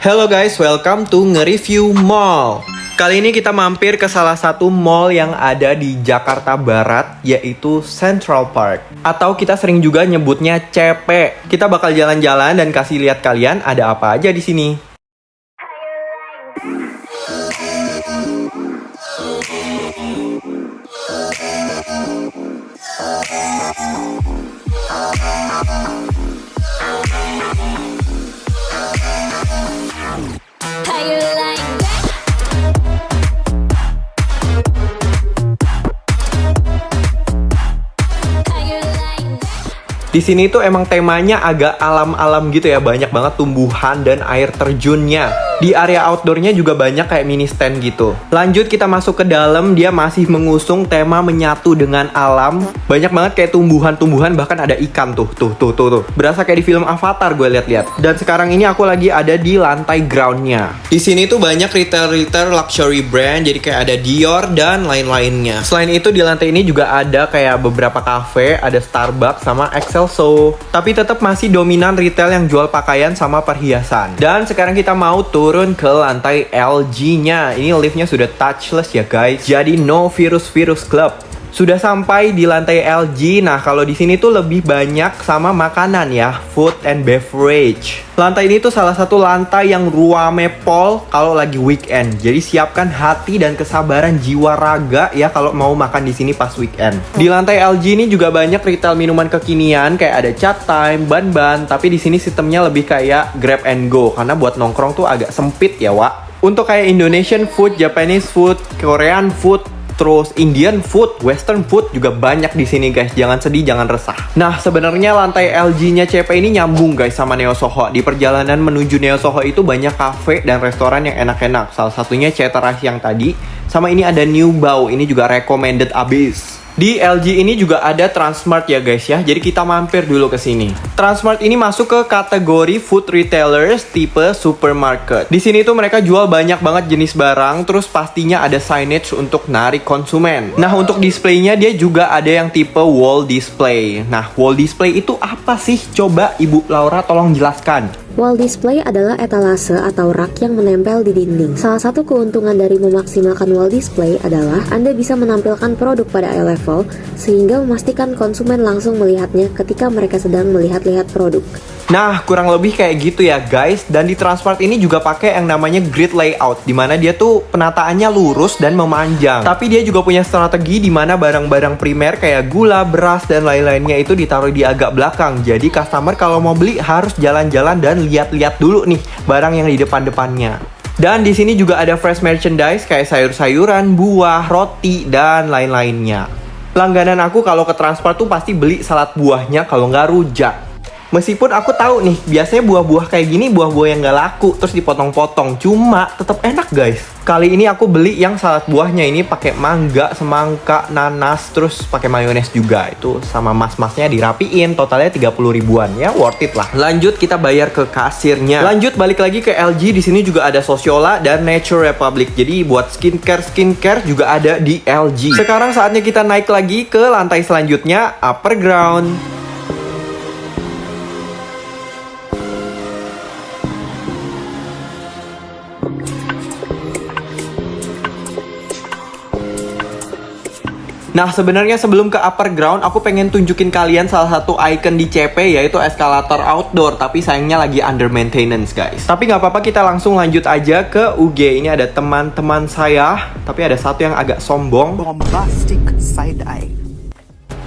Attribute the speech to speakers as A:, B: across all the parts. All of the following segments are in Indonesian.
A: Hello guys, welcome to nge-review mall. Kali ini kita mampir ke salah satu mall yang ada di Jakarta Barat, yaitu Central Park. Atau kita sering juga nyebutnya CP. Kita bakal jalan-jalan dan kasih lihat kalian ada apa aja di sini. Di sini tuh emang temanya agak alam-alam gitu ya, banyak banget tumbuhan dan air terjunnya. Di area outdoornya juga banyak kayak mini stand gitu. Lanjut kita masuk ke dalam, dia masih mengusung tema menyatu dengan alam. Banyak banget kayak tumbuhan-tumbuhan, bahkan ada ikan tuh. Berasa kayak di film Avatar gue lihat-lihat. Dan sekarang ini aku lagi ada di lantai groundnya. Di sini tuh banyak retail luxury brand, jadi kayak ada Dior dan lain-lainnya. Selain itu di lantai ini juga ada kayak beberapa cafe, ada Starbucks sama Excelso. Tapi tetap masih dominan retail yang jual pakaian sama perhiasan. Dan sekarang kita mau turun ke lantai LG-nya. Ini liftnya sudah touchless ya guys. Jadi no virus club. Sudah sampai di lantai LG. Nah, kalau di sini tuh lebih banyak sama makanan ya, food and beverage. Lantai ini tuh salah satu lantai yang ruame pol kalau lagi weekend. Jadi siapkan hati dan kesabaran jiwa raga ya kalau mau makan di sini pas weekend. Di lantai LG ini juga banyak retail minuman kekinian kayak ada Chat Time, Ban-Ban, tapi di sini sistemnya lebih kayak grab and go karena buat nongkrong tuh agak sempit ya, Wak. Untuk kayak Indonesian food, Japanese food, Korean food, terus Indian food, Western food juga banyak di sini guys. Jangan sedih, jangan resah. Nah, sebenarnya lantai LG-nya CP ini nyambung guys sama Neo Soho. Di perjalanan menuju Neo Soho itu banyak cafe dan restoran yang enak-enak. Salah satunya Chaterash yang tadi. Sama ini ada New Bao, ini juga recommended abis. Di LG ini juga ada Transmart ya guys ya. Jadi kita mampir dulu ke sini. Transmart ini masuk ke kategori food retailers tipe supermarket. Di sini tuh mereka jual banyak banget jenis barang, terus pastinya ada signage untuk narik konsumen. Nah, untuk displaynya dia juga ada yang tipe wall display. Nah, wall display itu apa sih? Coba Ibu Laura tolong jelaskan.
B: Wall display adalah etalase atau rak yang menempel di dinding. Salah satu keuntungan dari memaksimalkan wall display adalah Anda bisa menampilkan produk pada eye level sehingga memastikan konsumen langsung melihatnya ketika mereka sedang melihat-lihat produk.
A: Nah, kurang lebih kayak gitu ya guys. Dan di Transmart ini juga pakai yang namanya grid layout, dimana dia tuh penataannya lurus dan memanjang. Tapi dia juga punya strategi dimana barang-barang primer kayak gula, beras, dan lain-lainnya itu ditaruh di agak belakang. Jadi customer kalau mau beli harus jalan-jalan dan lihat-lihat dulu nih barang yang di depan-depannya. Dan di sini juga ada fresh merchandise kayak sayur-sayuran, buah, roti, dan lain-lainnya. Langganan aku kalau ke Transmart tuh pasti beli salad buahnya kalau nggak rujak. Meskipun aku tahu nih, biasanya buah-buah kayak gini buah-buah yang nggak laku terus dipotong-potong, cuma tetap enak guys. Kali ini aku beli yang salad buahnya ini pakai mangga, semangka, nanas, terus pakai mayones juga. Itu sama mas-masnya dirapiin, totalnya 30 ribuan ya, worth it lah. Lanjut kita bayar ke kasirnya. Lanjut balik lagi ke LG, di sini juga ada Sociola dan Nature Republic. Jadi buat skincare juga ada di LG. Sekarang saatnya kita naik lagi ke lantai selanjutnya, upper ground. Nah, sebenarnya sebelum ke upper ground, aku pengen tunjukin kalian salah satu icon di CP, yaitu eskalator outdoor. Tapi sayangnya lagi under maintenance, guys. Tapi nggak apa-apa, kita langsung lanjut aja ke UG. Ini ada teman-teman saya, tapi ada satu yang agak sombong.
C: Bombastic side eye.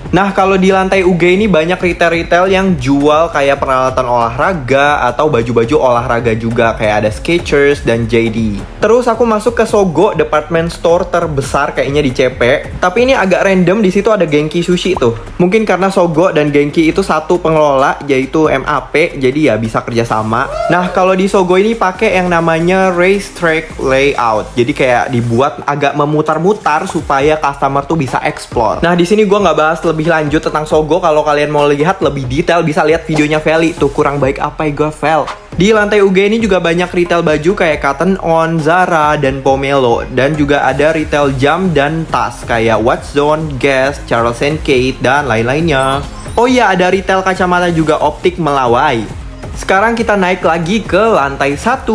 A: Nah, kalau di lantai UG ini banyak retail-retail yang jual kayak peralatan olahraga atau baju-baju olahraga juga, kayak ada Skechers dan JD. Terus aku masuk ke Sogo, department store terbesar kayaknya di CP. Tapi ini agak random, di situ ada Genki Sushi tuh. Mungkin karena Sogo dan Genki itu satu pengelola, yaitu MAP, jadi ya bisa kerjasama. Nah, kalau di Sogo ini pakai yang namanya racetrack layout. Jadi kayak dibuat agak memutar-mutar supaya customer tuh bisa explore. Nah, di sini gua nggak bahas lebih lanjut tentang Sogo. Kalau kalian mau lihat lebih detail bisa lihat videonya Feli. Tuh kurang baik apa ya gue Fel. Di lantai UG ini juga banyak retail baju kayak Cotton On, Zara, dan Pomelo. Dan juga ada retail jam dan tas kayak Watchzone, Guess, Charles & Kate, dan lain-lainnya. Oh iya, ada retail kacamata juga optik Melawai. Sekarang kita naik lagi ke lantai 1.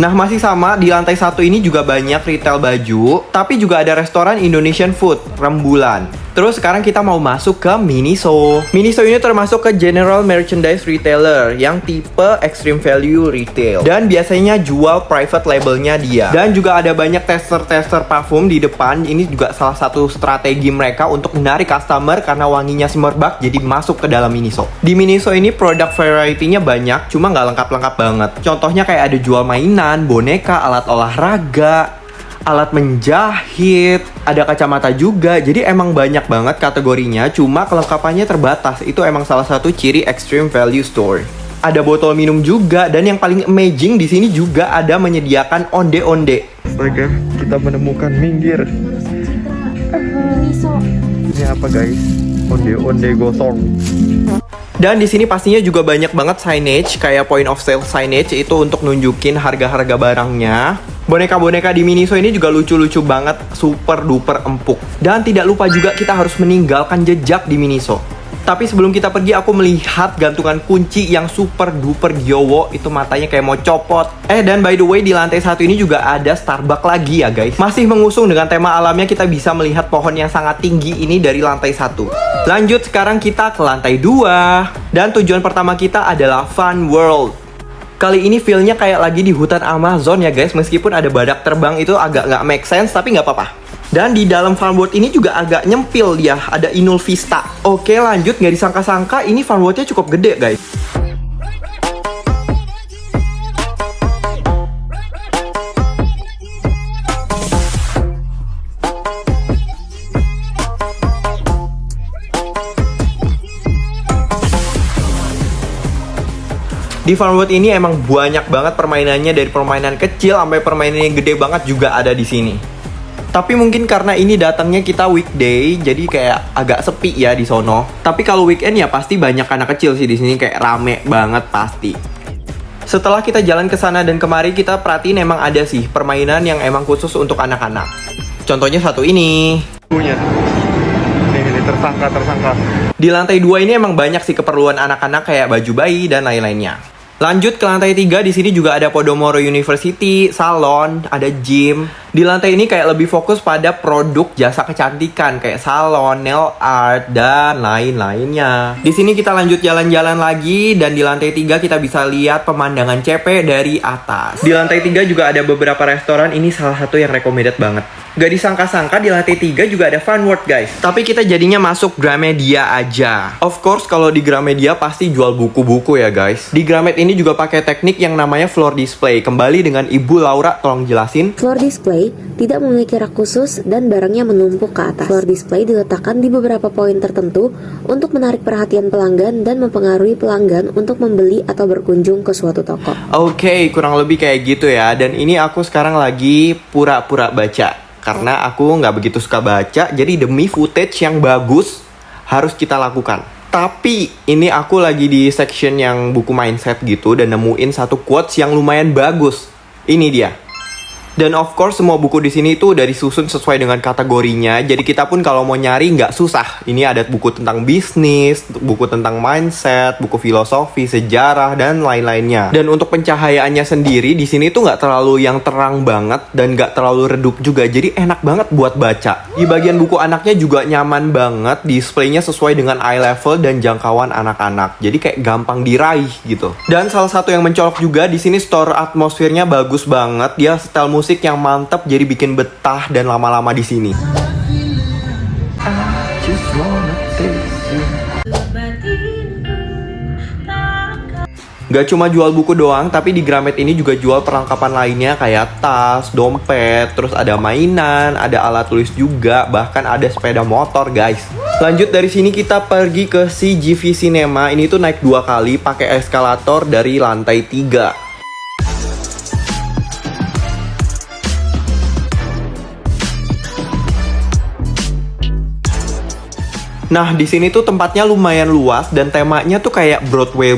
A: Nah, masih sama, di lantai 1 ini juga banyak retail baju, tapi juga ada restoran Indonesian food, Rembulan. Terus sekarang kita mau masuk ke Miniso. Miniso ini termasuk ke general merchandise retailer yang tipe extreme value retail. Dan biasanya jual private labelnya dia. Dan juga ada banyak tester-tester parfum di depan. Ini juga salah satu strategi mereka untuk menarik customer karena wanginya semerbak, jadi masuk ke dalam Miniso. Di Miniso ini produk variety-nya banyak, cuma nggak lengkap-lengkap banget. Contohnya kayak ada jual mainan, boneka, alat olahraga, alat menjahit, ada kacamata juga. Jadi emang banyak banget kategorinya, cuma kelengkapannya terbatas. Itu emang salah satu ciri extreme value store. Ada botol minum juga, dan yang paling amazing di sini juga ada menyediakan onde-onde. Astaga, kita menemukan minggir. Ini apa guys? Onde-onde gosong. Dan di sini pastinya juga banyak banget signage, kayak point of sale signage itu untuk nunjukin harga-harga barangnya. Boneka-boneka di Miniso ini juga lucu-lucu banget, super duper empuk. Dan tidak lupa juga kita harus meninggalkan jejak di Miniso. Tapi sebelum kita pergi, aku melihat gantungan kunci yang super duper gyowo. Itu matanya kayak mau copot. Dan by the way, di lantai 1 ini juga ada Starbucks lagi ya guys. Masih mengusung dengan tema alamnya, kita bisa melihat pohon yang sangat tinggi ini dari lantai 1. Lanjut, sekarang kita ke lantai 2. Dan tujuan pertama kita adalah Fun World. Kali ini feel-nya kayak lagi di hutan Amazon ya guys. Meskipun ada badak terbang, itu agak nggak make sense, tapi nggak apa-apa. Dan di dalam Fun World ini juga agak nyempil dia, ada Inul Vista. Oke, lanjut, nggak disangka-sangka ini Fun World-nya cukup gede guys. Di Fun World ini emang banyak banget permainannya, dari permainan kecil sampai permainan yang gede banget juga ada di sini. Tapi mungkin karena ini datangnya kita weekday, jadi kayak agak sepi ya di sono. Tapi kalau weekend ya pasti banyak anak kecil sih di sini, kayak rame banget pasti. Setelah kita jalan ke sana dan kemari, kita perhatiin emang ada sih permainan yang emang khusus untuk anak-anak. Contohnya satu ini. Ini tersangka. Di lantai 2 ini emang banyak sih keperluan anak-anak kayak baju bayi dan lain-lainnya. Lanjut ke lantai 3, di sini juga ada Podomoro University, salon, ada gym. Di lantai ini kayak lebih fokus pada produk jasa kecantikan kayak salon, nail art, dan lain-lainnya. Di sini kita lanjut jalan-jalan lagi, dan di lantai 3 kita bisa lihat pemandangan CP dari atas. Di lantai 3 juga ada beberapa restoran, ini salah satu yang recommended banget. Gak disangka-sangka di lantai 3 juga ada Fun World guys. Tapi kita jadinya masuk Gramedia aja. Of course kalau di Gramedia pasti jual buku-buku ya guys. Di Gramet ini juga pakai teknik yang namanya floor display. Kembali dengan Ibu Laura, tolong jelasin.
B: Floor display tidak memiliki rak khusus dan barangnya menumpuk ke atas. Floor display diletakkan di beberapa poin tertentu untuk menarik perhatian pelanggan dan mempengaruhi pelanggan untuk membeli atau berkunjung ke suatu toko.
A: Oke, kurang lebih kayak gitu ya. Dan ini aku sekarang lagi pura-pura baca. Karena aku nggak begitu suka baca, jadi demi footage yang bagus harus kita lakukan. Tapi ini aku lagi di section yang buku mindset gitu dan nemuin satu quotes yang lumayan bagus. Ini dia. Dan of course semua buku di sini itu udah disusun sesuai dengan kategorinya. Jadi kita pun kalau mau nyari nggak susah. Ini ada buku tentang bisnis, buku tentang mindset, buku filosofi, sejarah, dan lain-lainnya. Dan untuk pencahayaannya sendiri di sini tuh nggak terlalu yang terang banget dan nggak terlalu redup juga. Jadi enak banget buat baca. Di bagian buku anaknya juga nyaman banget. Displaynya sesuai dengan eye level dan jangkauan anak-anak. Jadi kayak gampang diraih gitu. Dan salah satu yang mencolok juga di sini store atmosfernya bagus banget. Dia style musik yang mantap, jadi bikin betah dan lama-lama di sini. Gak cuma jual buku doang, tapi di Gramet ini juga jual perlengkapan lainnya kayak tas, dompet, terus ada mainan, ada alat tulis juga, bahkan ada sepeda motor guys. Lanjut dari sini kita pergi ke CGV Cinema. Ini tuh naik 2 kali pakai eskalator dari lantai 3. Nah, di sini tuh tempatnya lumayan luas dan temanya tuh kayak Broadway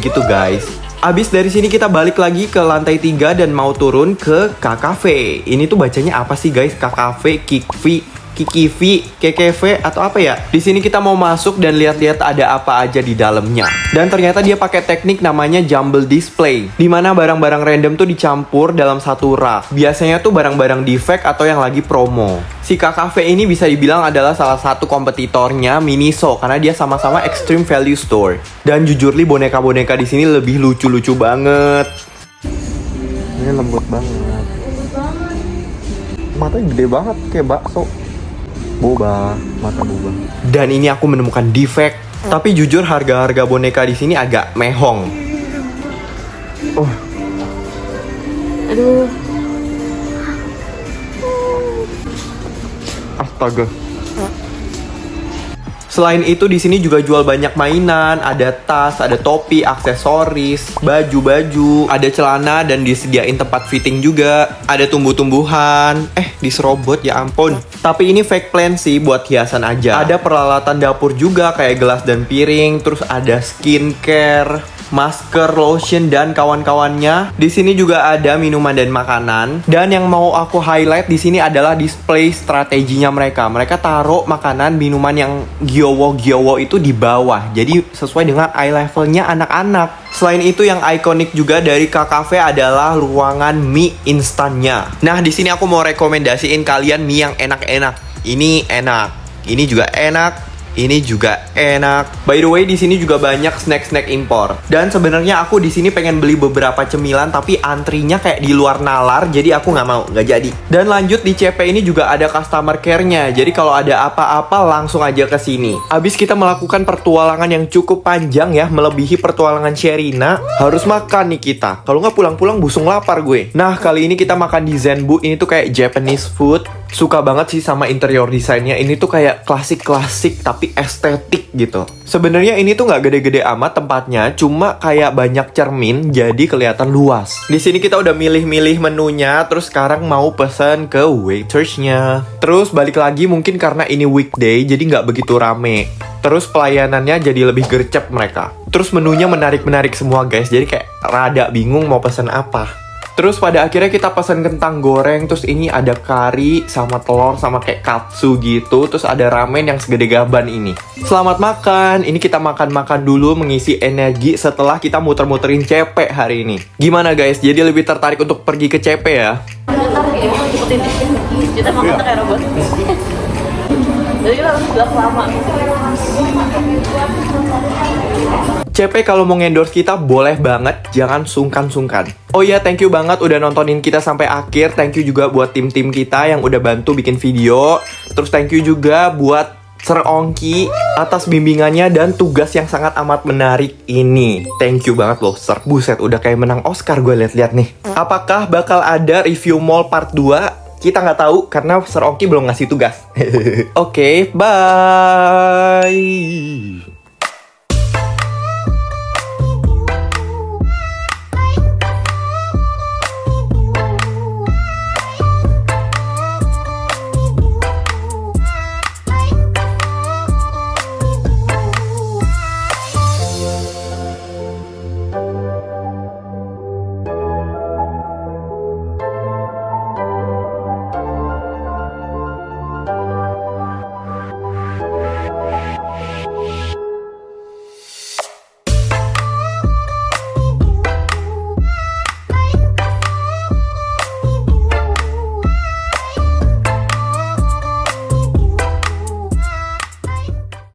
A: gitu guys. Abis dari sini kita balik lagi ke lantai 3 dan mau turun ke K-Cafe. Ini tuh bacanya apa sih guys? K-Cafe, Kikvi. Kikivi, KKV atau apa ya? Di sini kita mau masuk dan lihat-lihat ada apa aja di dalamnya. Dan ternyata dia pakai teknik namanya jumble display, di mana barang-barang random tuh dicampur dalam satu rak. Biasanya tuh barang-barang defect atau yang lagi promo. Si KKV ini bisa dibilang adalah salah satu kompetitornya Miniso karena dia sama-sama extreme value store. Dan jujur li boneka-boneka di sini lebih lucu-lucu banget. Ini lembut banget. Matanya gede banget kayak bakso. Boba, mata boba. Dan ini aku menemukan defect. Tapi jujur harga-harga boneka di sini agak mehong. Oh.
B: Aduh.
A: Astaga. Selain itu di sini juga jual banyak mainan, ada tas, ada topi, aksesoris, baju-baju, ada celana dan disediain tempat fitting juga. Ada tumbuh-tumbuhan. Diserobot ya ampun. Tapi ini fake plant sih buat hiasan aja. Ada peralatan dapur juga kayak gelas dan piring, terus ada skincare, masker, lotion dan kawan-kawannya. Di sini juga ada minuman dan makanan. Dan yang mau aku highlight di sini adalah display strateginya mereka. Mereka taruh makanan, minuman yang gyowo-gyowo itu di bawah. Jadi sesuai dengan eye levelnya anak-anak. Selain itu yang ikonik juga dari KKV adalah ruangan mie instannya. Nah, di sini aku mau rekomendasiin kalian mie yang enak-enak. Ini enak. Ini juga enak. Ini juga enak. By the way, di sini juga banyak snack-snack impor. Dan sebenarnya aku di sini pengen beli beberapa cemilan, tapi antrinya kayak di luar nalar, jadi aku nggak mau, nggak jadi. Dan lanjut di CP ini juga ada customer care-nya. Jadi kalau ada apa-apa langsung aja ke sini. Abis kita melakukan pertualangan yang cukup panjang ya, melebihi pertualangan Sherina, harus makan nih kita. Kalau nggak pulang-pulang busung lapar gue. Nah, kali ini kita makan di Zenbu. Ini tuh kayak Japanese food. Suka banget sih sama interior desainnya. Ini tuh kayak klasik-klasik tapi estetik gitu. Sebenarnya ini tuh nggak gede-gede amat tempatnya, cuma kayak banyak cermin jadi kelihatan luas. Di sini kita udah milih-milih menunya, terus sekarang mau pesan ke waitersnya. Terus balik lagi mungkin karena ini weekday jadi nggak begitu rame. Terus pelayanannya jadi lebih gercep mereka. Terus menunya menarik-menarik semua guys, jadi kayak rada bingung mau pesan apa. Terus pada akhirnya kita pesan kentang goreng. Terus ini ada kari sama telur sama kayak katsu gitu. Terus ada ramen yang segede gaban ini. Selamat makan. Ini kita makan-makan dulu mengisi energi setelah kita muter-muterin CP hari ini. Gimana guys? Jadi lebih tertarik untuk pergi ke CP ya?
D: Kita makan tuh kayak robot. Jadi kita harus bilang lama.
A: CP kalau mau endorse kita boleh banget, jangan sungkan-sungkan. Oh iya, thank you banget udah nontonin kita sampai akhir. Thank you juga buat tim-tim kita yang udah bantu bikin video. Terus thank you juga buat Sir Ongki atas bimbingannya dan tugas yang sangat amat menarik ini. Thank you banget loh Sir. Buset, udah kayak menang Oscar gue liat-liat nih. Apakah bakal ada review mall part 2? Kita nggak tahu karena Sir Ongki belum ngasih tugas. Oke, bye.